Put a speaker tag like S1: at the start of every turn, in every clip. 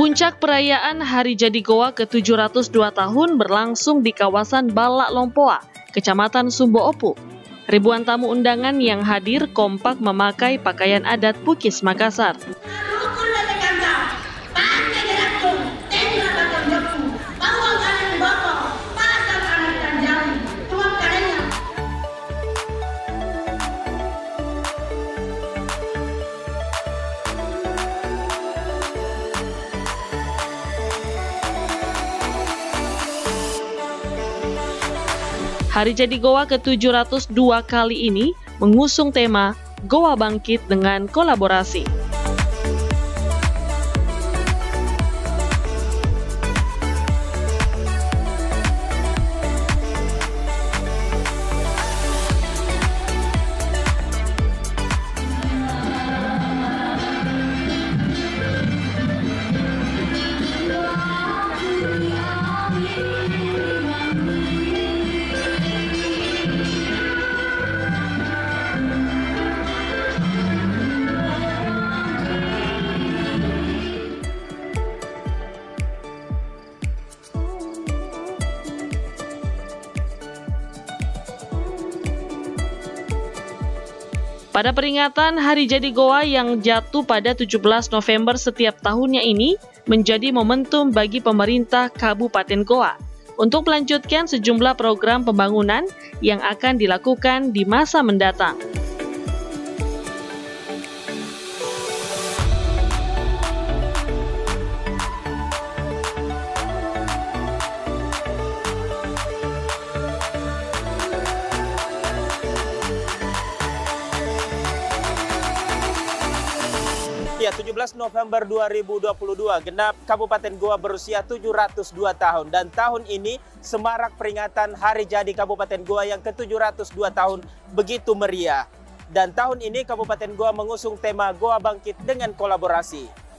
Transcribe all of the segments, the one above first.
S1: Puncak perayaan Hari Jadi Goa ke-702 tahun berlangsung di kawasan Balak Lompoa, Kecamatan Sumbo Opu. Ribuan tamu undangan yang hadir kompak memakai pakaian adat Bugis Makassar. Hari Jadi Goa ke-702 kali ini mengusung tema Goa Bangkit dengan kolaborasi. Pada peringatan Hari Jadi Goa yang jatuh pada 17 November setiap tahunnya ini menjadi momentum bagi pemerintah Kabupaten Goa untuk melanjutkan sejumlah program pembangunan yang akan dilakukan di masa mendatang.
S2: Ya, 17 November 2022, genap Kabupaten Goa berusia 702 tahun. Dan tahun ini semarak peringatan Hari Jadi Kabupaten Goa yang ke-702 tahun begitu meriah. Dan tahun ini Kabupaten Goa mengusung tema Goa Bangkit dengan kolaborasi.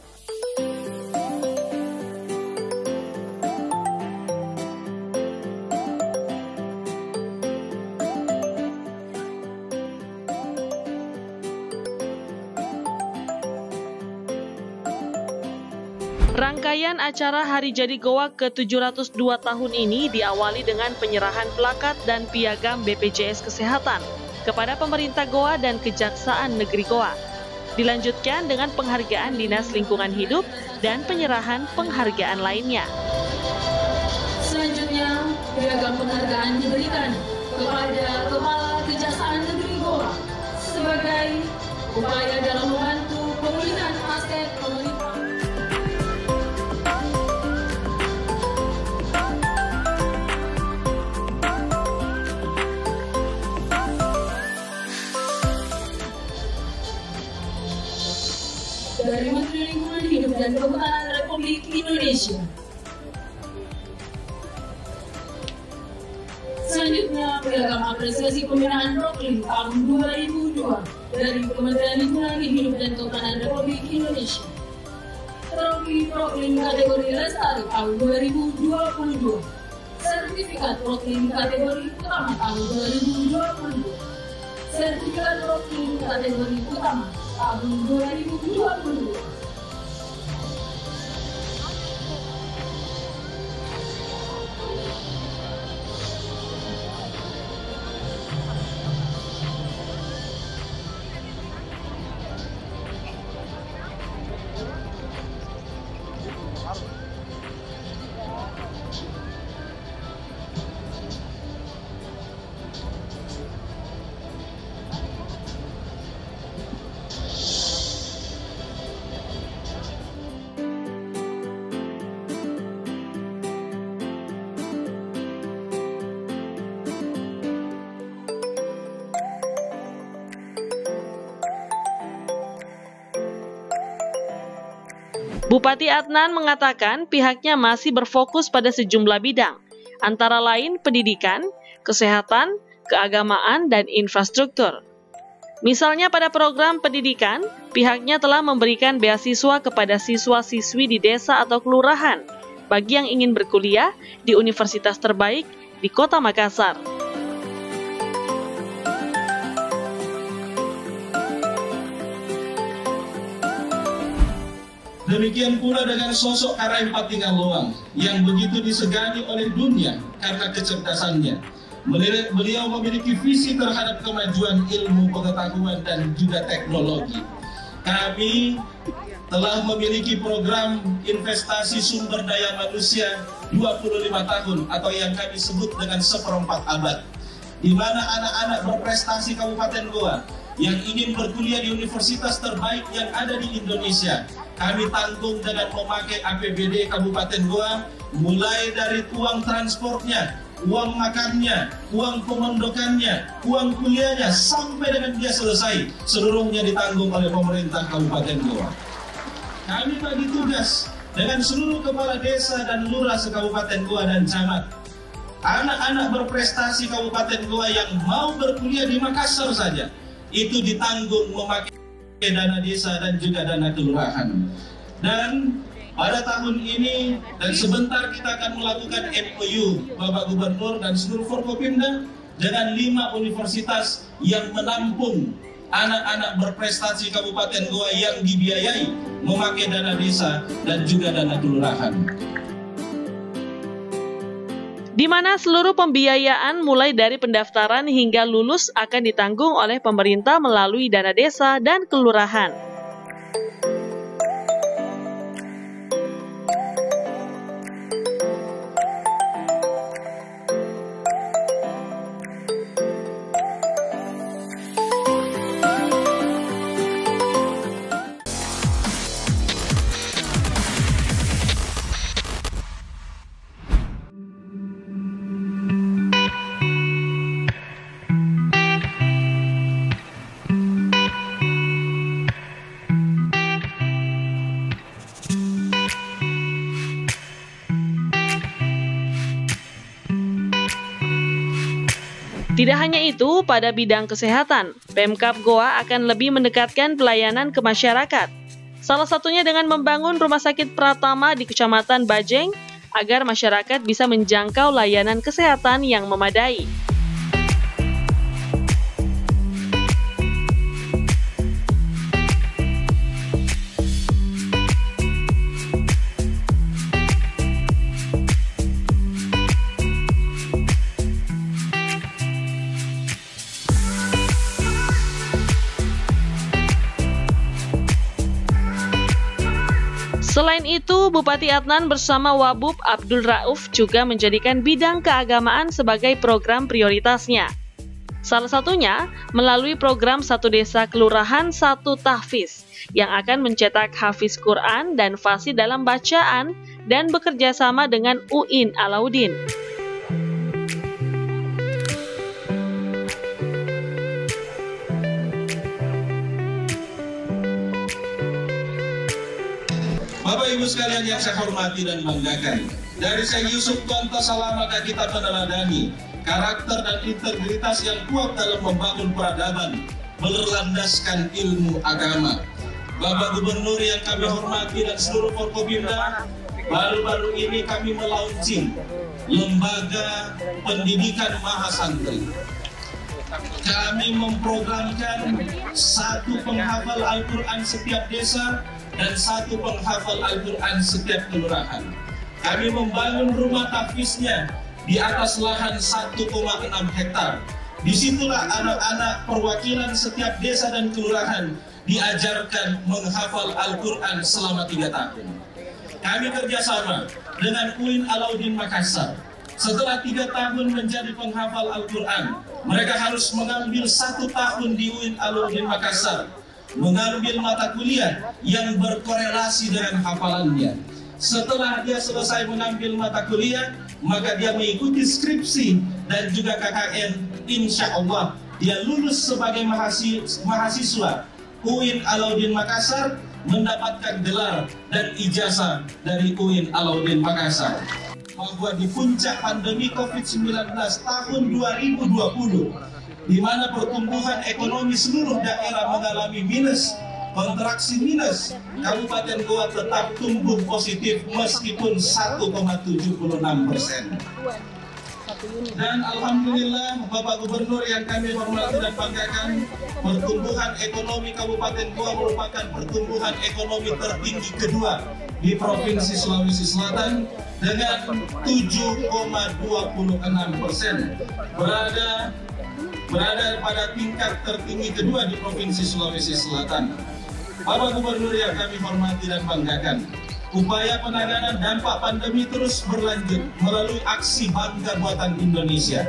S1: Rangkaian acara Hari Jadi Goa ke-702 tahun ini diawali dengan penyerahan plakat dan piagam BPJS Kesehatan kepada pemerintah Goa dan Kejaksaan Negeri Goa. Dilanjutkan dengan penghargaan Dinas Lingkungan Hidup dan penyerahan penghargaan lainnya.
S3: Selanjutnya, piagam penghargaan diberikan kepada Kepala Kejaksaan Negeri Goa sebagai upaya dalam membantu pemulihan aset pemerintah. Dari Menteri Lingkungan Hidup dan Kehutanan Republik Indonesia. Selanjutnya, piagam apresiasi pembinaan Proklim tahun 2002 dari Kementerian Lingkungan Hidup dan Kehutanan Republik Indonesia. Trofi Proklim kategori Lestari tahun 2022. Sertifikat Proklim kategori Utama tahun 2022. Sertifikat Proklim kategori Utama tahun 2022.
S1: Bupati Adnan mengatakan pihaknya masih berfokus pada sejumlah bidang, antara lain pendidikan, kesehatan, keagamaan, dan infrastruktur. Misalnya pada program pendidikan, pihaknya telah memberikan beasiswa kepada siswa-siswi di desa atau kelurahan bagi yang ingin berkuliah di universitas terbaik di Kota Makassar.
S4: Demikian pula dengan sosok Arai Patingaloang yang begitu disegani oleh dunia karena kecerdasannya. Beliau memiliki visi terhadap kemajuan ilmu pengetahuan dan juga teknologi. Kami telah memiliki program investasi sumber daya manusia 25 tahun atau yang kami sebut dengan 1/4 abad, di mana anak-anak berprestasi Kabupaten Goa yang ingin berkuliah di universitas terbaik yang ada di Indonesia, kami tanggung dengan memakai APBD Kabupaten Goa, mulai dari uang transportnya, uang makannya, uang pemondokannya, uang kuliahnya, sampai dengan dia selesai, seluruhnya ditanggung oleh pemerintah Kabupaten Goa. Kami bagi tugas dengan seluruh kepala desa dan lurah se-Kabupaten Goa dan camat. Anak-anak berprestasi Kabupaten Goa yang mau berkuliah di Makassar saja, itu ditanggung memakai dana desa dan juga dana kelurahan. Dan pada tahun ini dan sebentar kita akan melakukan MOU Bapak Gubernur dan seluruh Forkopimda dengan 5 universitas yang menampung anak-anak berprestasi Kabupaten Goa yang dibiayai memakai dana desa dan juga dana kelurahan.
S1: Di mana seluruh pembiayaan mulai dari pendaftaran hingga lulus akan ditanggung oleh pemerintah melalui dana desa dan kelurahan. Tidak hanya itu, pada bidang kesehatan, Pemkab Goa akan lebih mendekatkan pelayanan ke masyarakat. Salah satunya dengan membangun Rumah Sakit Pratama di Kecamatan Bajeng, agar masyarakat bisa menjangkau layanan kesehatan yang memadai. Selain itu, Bupati Adnan bersama Wabub Abdul Rauf juga menjadikan bidang keagamaan sebagai program prioritasnya. Salah satunya melalui program Satu Desa Kelurahan Satu Tahfiz yang akan mencetak hafiz Quran dan fasih dalam bacaan dan bekerja sama dengan UIN Alauddin.
S4: Bapak Ibu sekalian yang saya hormati dan banggakan, dari Syekh Yusuf Tuanta Salamaka kita meneladani karakter dan integritas yang kuat dalam membangun peradaban berlandaskan ilmu agama. Bapak Gubernur yang kami hormati dan seluruh Forkopimda, baru-baru ini kami melaunching Lembaga Pendidikan Mahasantri. Kami memprogramkan 1 penghafal Al-Quran setiap desa dan 1 penghafal Al-Quran setiap kelurahan. Kami membangun rumah tahfiznya di atas lahan 1,6 hektar. Disitulah anak-anak perwakilan setiap desa dan kelurahan diajarkan menghafal Al-Quran selama 3 tahun. Kami kerjasama dengan UIN Alauddin Makassar. Setelah 3 tahun menjadi penghafal Al-Quran, mereka harus mengambil 1 tahun di UIN Alauddin Makassar, mengambil mata kuliah yang berkorelasi dengan hafalannya. Setelah dia selesai mengambil mata kuliah, maka dia mengikuti skripsi dan juga KKN. Insya Allah dia lulus sebagai mahasiswa UIN Alauddin Makassar, mendapatkan gelar dan ijazah dari UIN Alauddin Makassar. Bahwa di puncak pandemi COVID-19 tahun 2020, di mana pertumbuhan ekonomi seluruh daerah mengalami minus, kontraksi minus, Kabupaten Goa tetap tumbuh positif meskipun 1,76%. Dan alhamdulillah Bapak Gubernur yang kami hormati dan banggakan, pertumbuhan ekonomi Kabupaten Goa merupakan pertumbuhan ekonomi tertinggi kedua di Provinsi Sulawesi Selatan dengan 7,26%, berada pada tingkat tertinggi kedua di Provinsi Sulawesi Selatan. Bapak Gubernur yang kami hormati dan banggakan, upaya penanganan dampak pandemi terus berlanjut melalui aksi Bangga Buatan Indonesia.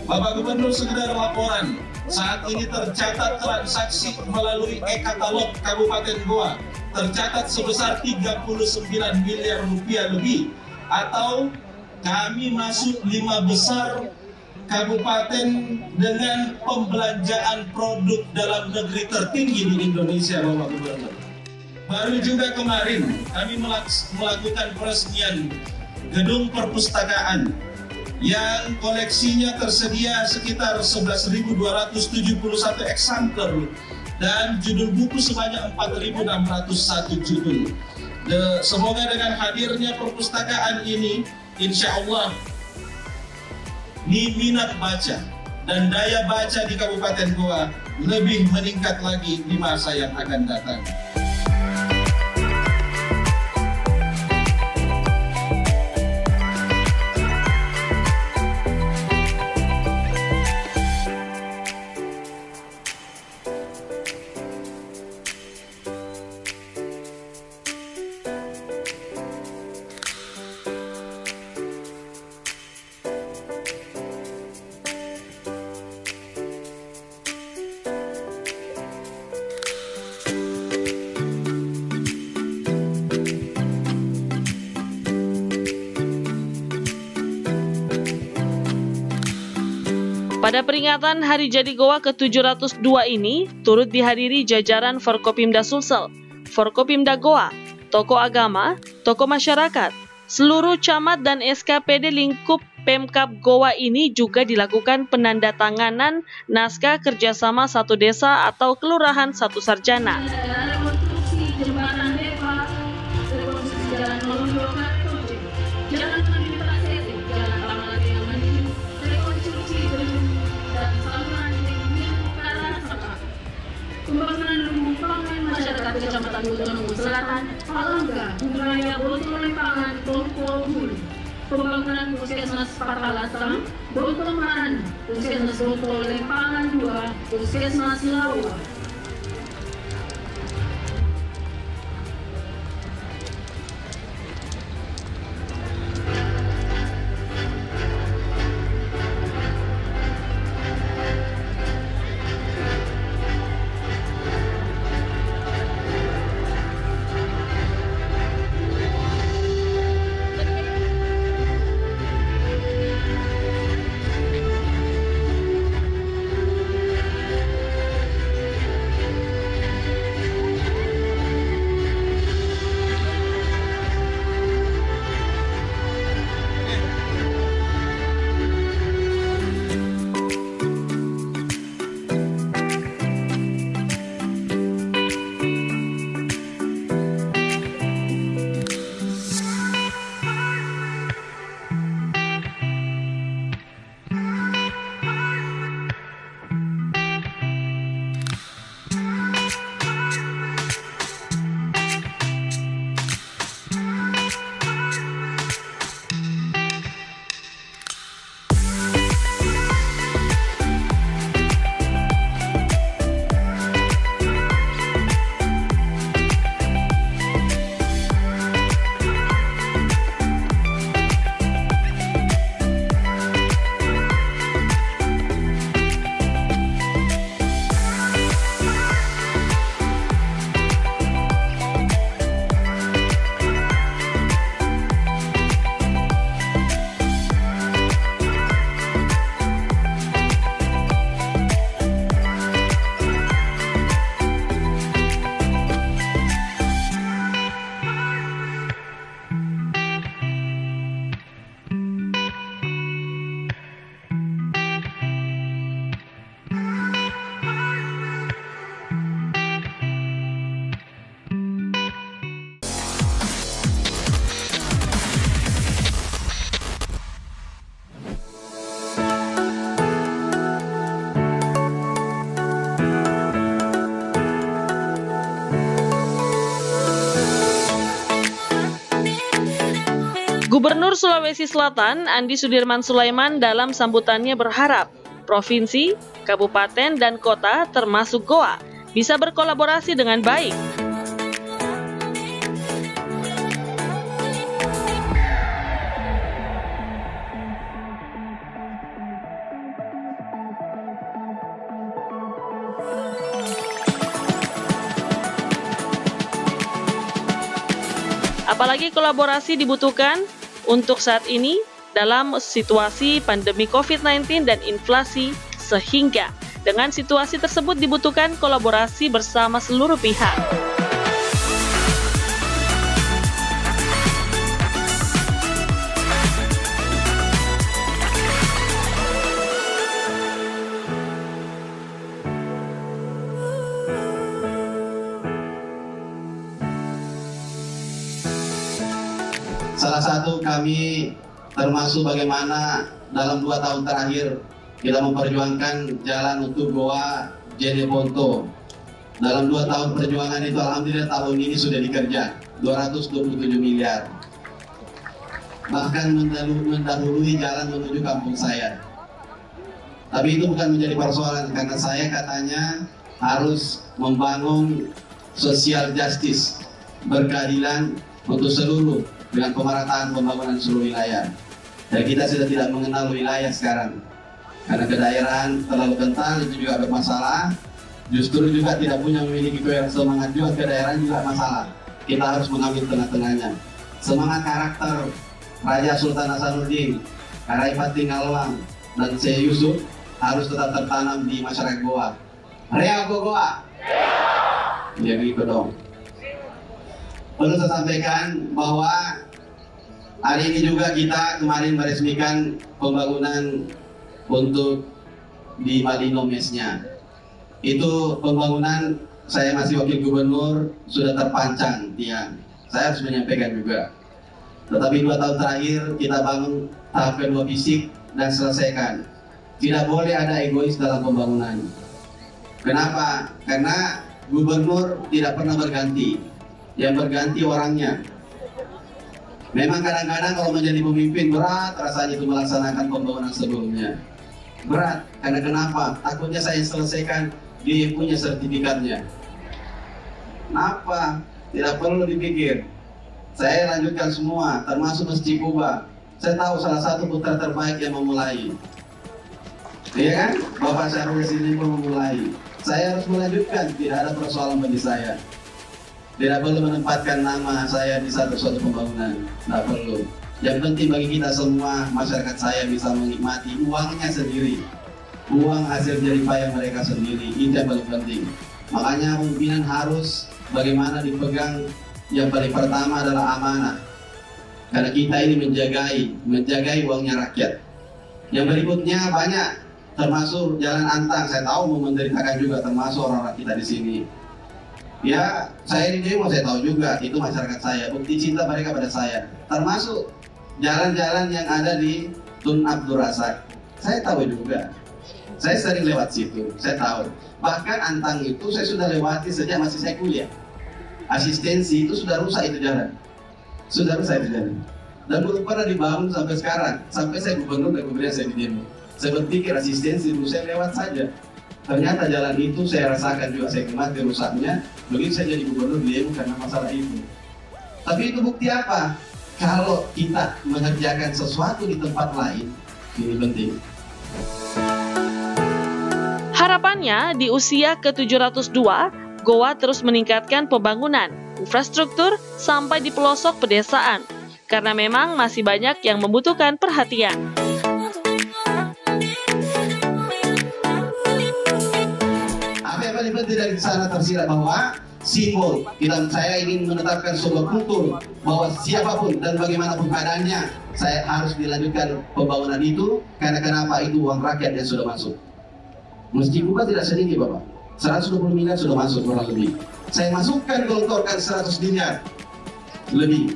S4: Bapak Gubernur, sekedar laporan, saat ini tercatat transaksi melalui e-katalog Kabupaten Goa tercatat sebesar 39 miliar rupiah lebih, atau kami masuk 5 besar kabupaten dengan pembelanjaan produk dalam negeri tertinggi di Indonesia, Bapak Gubernur. Baru juga kemarin kami melakukan peresmian gedung perpustakaan yang koleksinya tersedia sekitar 11.271 eksemplar dan judul buku sebanyak 4.601 judul. Semoga dengan hadirnya perpustakaan ini, insya Allah minat baca dan daya baca di Kabupaten Goa lebih meningkat lagi di masa yang akan datang.
S1: Pada peringatan Hari Jadi Goa ke-702 ini, turut dihadiri jajaran Forkopimda Sulsel, Forkopimda Goa, tokoh agama, tokoh masyarakat, seluruh camat dan SKPD lingkup Pemkab Goa. Ini juga dilakukan penandatanganan naskah kerjasama satu desa atau kelurahan satu sarjana.
S3: Rekonstruksi jembatan Depa, rekonstruksi jalan Melondokan, jalan Manipulasi, jalan Ramadhan yang Mandiri, rekonstruksi gedung dan saluran yang Utara Saka. Pembangunan lumbung pangan masyarakat Kecamatan Botononggo Selatan, Palangga, Wilayah Boto Lempangan, Tongko Hulu. Pembangunan Puskesmas Pakalasang, Boto Marani, Puskesmas Boto Lempangan 2, Puskesmas Lawa.
S1: Gubernur Sulawesi Selatan Andi Sudirman Sulaiman dalam sambutannya berharap provinsi, kabupaten, dan kota termasuk Goa bisa berkolaborasi dengan baik. Apalagi kolaborasi dibutuhkan untuk saat ini dalam situasi pandemi COVID-19 dan inflasi, sehingga dengan situasi tersebut dibutuhkan kolaborasi bersama seluruh pihak.
S5: Salah satu kami termasuk bagaimana dalam 2 tahun terakhir kita memperjuangkan jalan untuk Goa Jeneponto. Dalam 2 tahun perjuangan itu alhamdulillah tahun ini sudah dikerja 227 miliar. Bahkan mendahului jalan menuju kampung saya. Tapi itu bukan menjadi persoalan karena saya katanya harus membangun social justice, berkeadilan untuk seluruh dengan pemerataan pembangunan seluruh wilayah. Dan kita sudah tidak mengenal wilayah sekarang. Karena kedaerahan terlalu kental itu juga bermasalah. Justru juga tidak punya memiliki semangat juga kedaerahan juga masalah. Kita harus mengambil tengah-tengahnya. Semangat karakter Raja Sultan Hasanuddin, Karaifat Tingalwang, dan Syekh Yusuf harus tetap tertanam di masyarakat Goa. Rea Goa. Ya gitu dong. Perlu saya sampaikan bahwa hari ini juga kita kemarin meresmikan pembangunan untuk di Malino Mesnya. Itu pembangunan saya masih wakil gubernur sudah terpancang tiang. Saya harus menyampaikan juga. Tetapi 2 tahun terakhir kita bangun tahap kedua fisik dan selesaikan. Tidak boleh ada egois dalam pembangunan. Kenapa? Karena gubernur tidak pernah berganti. Yang berganti orangnya. Memang kadang-kadang kalau menjadi pemimpin berat rasanya itu melaksanakan pembangunan sebelumnya. Berat, karena kenapa? Takutnya saya selesaikan, dia yang punya sertifikatnya. Kenapa? Tidak perlu dipikir. Saya lanjutkan semua, termasuk Masjid Kuba. Saya tahu salah satu putra terbaik yang memulai. Iya kan? Bapak Syahrul Yassin pun memulai. Saya harus melanjutkan, tidak ada persoalan bagi saya. Tidak perlu menempatkan nama saya di suatu pembangunan, tidak perlu. Yang penting bagi kita semua, masyarakat saya bisa menikmati uangnya sendiri. Uang hasil jerih payah mereka sendiri, itu yang paling penting. Makanya pemimpinan harus bagaimana dipegang, yang paling pertama adalah amanah. Karena kita ini menjagai uangnya rakyat. Yang berikutnya banyak, termasuk jalan antang, saya tahu menderitakan juga, termasuk orang-orang kita di sini. Ya, saya di demo saya tahu juga itu masyarakat saya, bukti cinta mereka pada saya. Termasuk jalan-jalan yang ada di Tun Abdul Razak. Saya tahu juga. Saya sering lewat situ, saya tahu. Bahkan antang itu saya sudah lewati sejak masih saya kuliah. Asistensi itu sudah rusak itu jalan. Sudah rusak itu jalan. Dan belum pernah dibangun sampai sekarang. Sampai saya gubernur dan kemudian saya di demo. Saya berpikir asistensi dulu saya lewat saja. Ternyata jalan itu saya rasakan juga, saya nikmati rusaknya. Begitu saya jadi gubernur demo karena masalah itu. Tapi itu bukti apa? Kalau kita mengerjakan sesuatu di tempat lain, ini penting.
S1: Harapannya di usia ke-702, Goa terus meningkatkan pembangunan, infrastruktur, sampai di pelosok pedesaan. Karena memang masih banyak yang membutuhkan perhatian.
S5: Paling penting dari sana tersirat bahwa simbol dan saya ingin menetapkan sebuah kultur bahwa siapapun dan bagaimanapun keadaannya saya harus dilanjutkan pembangunan itu. Karena kenapa? Itu uang rakyat yang sudah masuk. Masjid Kuba tidak sedikit Bapak, 120 miliar sudah masuk kurang lebih. Saya masukkan gelontorkan 100 miliar lebih,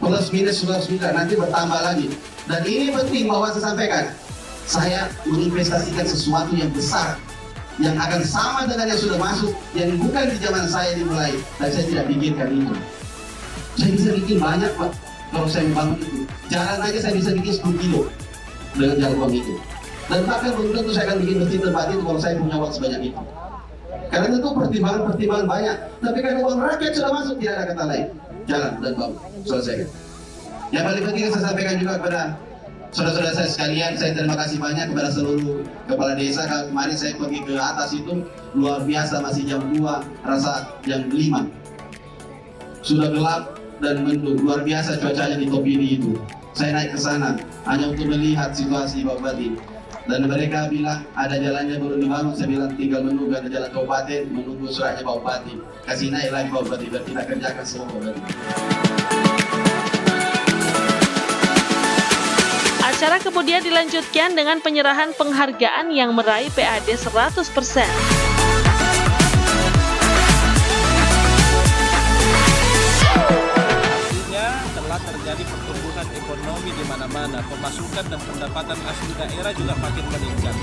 S5: plus minus 100 miliar, nanti bertambah lagi. Dan ini penting bahwa saya sampaikan, saya menginvestasikan sesuatu yang besar, yang akan sama dengan yang sudah masuk, yang bukan di zaman saya dimulai. Dan saya tidak pikirkan itu. Saya bisa bikin banyak Pak, kalau saya membangun itu. Jalan aja saya bisa bikin 10 kilo dengan jalan uang itu. Dan bahkan belum tentu saya akan bikin masjid tempat itu kalau saya punya uang sebanyak itu. Karena itu pertimbangan banyak. Tapi kan uang rakyat sudah masuk, tidak ada kata lain. Jalan dan bangun, selesaikan. Yang paling penting saya sampaikan juga kepada saudara-saudara saya sekalian, saya terima kasih banyak kepada seluruh kepala desa. Kemarin saya pergi ke atas itu, luar biasa, masih jam 2, rasa jam 5. Sudah gelap dan mendung, luar biasa cuacanya di Topini itu. Saya naik ke sana hanya untuk melihat situasi Pak Bupati. Dan mereka bilang ada jalannya baru dibangun, saya bilang tinggal menunggu ada jalan kabupaten, menunggu suratnya Pak Bupati. Kasih naik lagi Pak Bupati, biar kita kerjakan semua Pak Bupati.
S1: Acara kemudian dilanjutkan dengan penyerahan penghargaan yang meraih PAD 100%.
S6: Terjadi pertumbuhan ekonomi di mana-mana, pemasukan dan pendapatan asli daerah juga makin meningkat.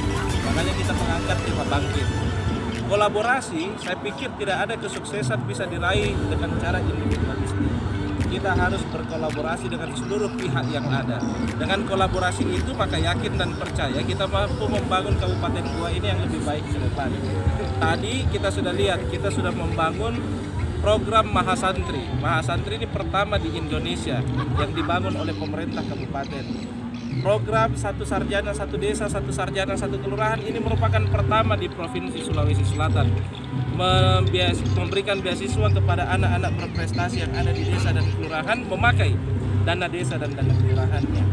S6: Makanya kita mengangkat tema bangkit. Kolaborasi, saya pikir tidak ada kesuksesan bisa diraih dengan cara individualistik. Kita harus berkolaborasi dengan seluruh pihak yang ada. Dengan kolaborasi itu maka yakin dan percaya kita mampu membangun Kabupaten Goa ini yang lebih baik ke depan. Tadi kita sudah lihat, kita sudah membangun program Mahasantri. Mahasantri ini pertama di Indonesia yang dibangun oleh pemerintah kabupaten. Program Satu Sarjana Satu Desa, Satu Sarjana Satu Kelurahan ini merupakan pertama di Provinsi Sulawesi Selatan. Memberikan beasiswa kepada anak-anak berprestasi yang ada di desa dan kelurahan memakai dana desa dan dana kelurahannya.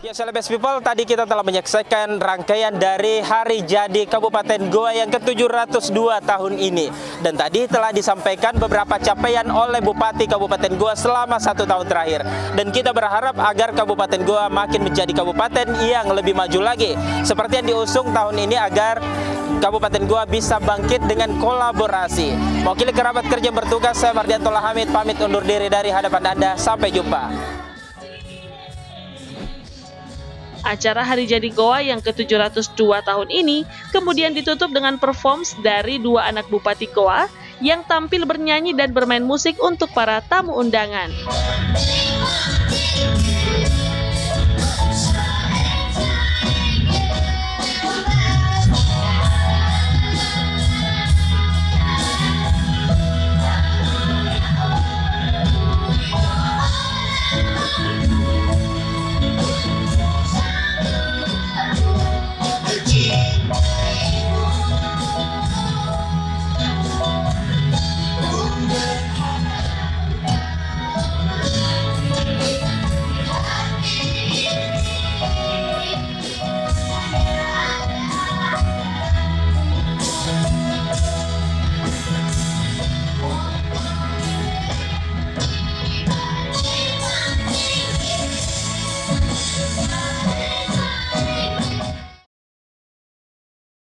S2: Ya, Celebes People, tadi kita telah menyaksikan rangkaian dari Hari Jadi Kabupaten Goa yang ke-702 tahun ini. Dan tadi telah disampaikan beberapa capaian oleh Bupati Kabupaten Goa selama 1 tahun terakhir. Dan kita berharap agar Kabupaten Goa makin menjadi kabupaten yang lebih maju lagi. Seperti yang diusung tahun ini agar Kabupaten Goa bisa bangkit dengan kolaborasi. Mewakili kerabat kerja yang bertugas, saya Mardiantola Hamid pamit undur diri dari hadapan Anda. Sampai jumpa.
S1: Acara Hari Jadi Goa yang ke-702 tahun ini kemudian ditutup dengan performs dari 2 anak Bupati Goa yang tampil bernyanyi dan bermain musik untuk para tamu undangan.